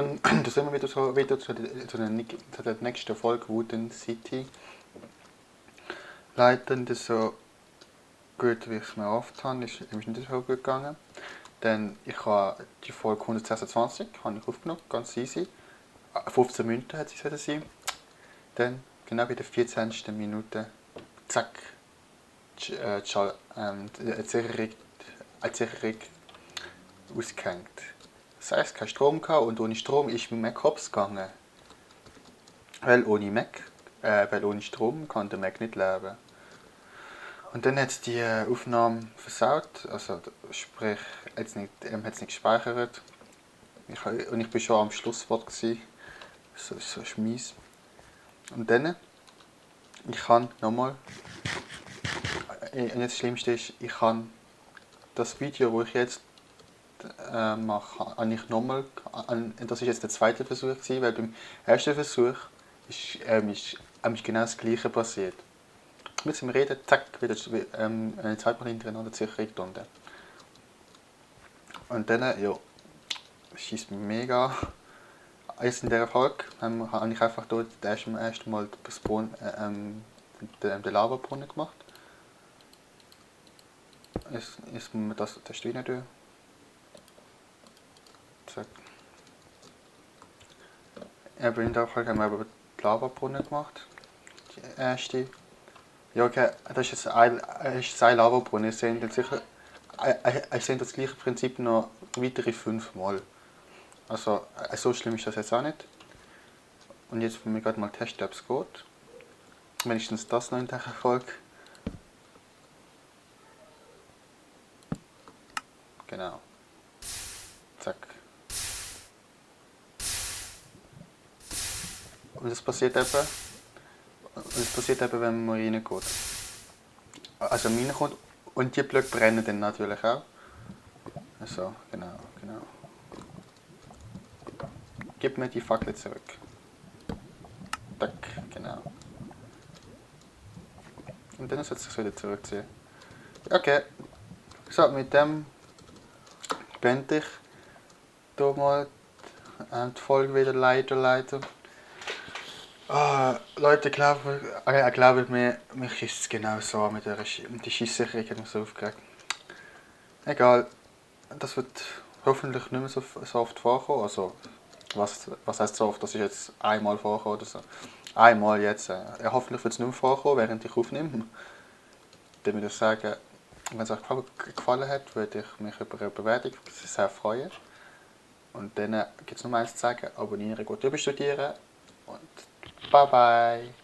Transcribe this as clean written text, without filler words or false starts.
machen, da sind wir wieder zu der nächsten Folge Wooden City. Leider nicht so gut, wie ich es mir erhofft habe, ist nicht so gut gegangen. Denn ich habe die Folge 126 habe ich aufgenommen, ganz easy. 15 Minuten hat es sein. Dann, genau bei der 14. Minute, zack, eine Zerrung ausgehängt. Das heisst, kein Strom gehabt und ohne Strom ist mein Mac hops gegangen. Weil ohne Strom kann der Mac nicht leben. Und dann hat es die Aufnahme versaut, also sprich, hat es nicht gespeichert. Ich war schon am Schlusswort gewesen. So ist mies. Und dann, ich kann nochmal, und das Schlimmste ist, ich kann das Video, das ich jetzt mache, das ist jetzt der zweite Versuch gewesen, weil beim ersten Versuch ist genau das Gleiche passiert. Mit dem Reden, zack, wieder zweimal hintereinander zurückgetunten. Und dann, ja, schießt mich mega. Jetzt in dieser Folge habe ich einfach dort das erste Mal den Lavabrunnen gemacht. Jetzt muss man das rein tun. Zack. In dieser Folge haben wir aber den Lavabrunnen gemacht. Die erste. Ja, okay, das ist jetzt ein Lavabrunnen. Ich sehe das gleiche Prinzip noch weitere 5 Mal. Also, so schlimm ist das jetzt auch nicht. Und jetzt wollen wir gerade mal testen, ob es geht. Wenigstens das noch in dieser Folge. Genau. Zack. Und das passiert eben, wenn man reingeht. Also reinkommt und die Blöcke brennen dann natürlich auch. Also, genau. Gib mir die Fackel zurück. Tack, genau. Und dann sollte es sich wieder zurückziehen. Okay. So, mit dem beende ich hier mal die Folge wieder leider. Leute, ich glaube mich ist es genau so mit der Schiesserei, hat mich so aufgeregt. Egal, das wird hoffentlich nicht mehr so oft vorkommen. Also, was heisst so oft? Das ist jetzt einmal vorkommen oder so. Einmal jetzt. Hoffentlich wird es nicht mehr vorkommen, während ich aufnehme. Dann würde ich sagen, wenn es euch gefallen hat, würde ich mich über eine Bewertung sehr freuen. Und dann gibt es noch eins zu sagen: Abonnieren, gut überstudieren und bye bye!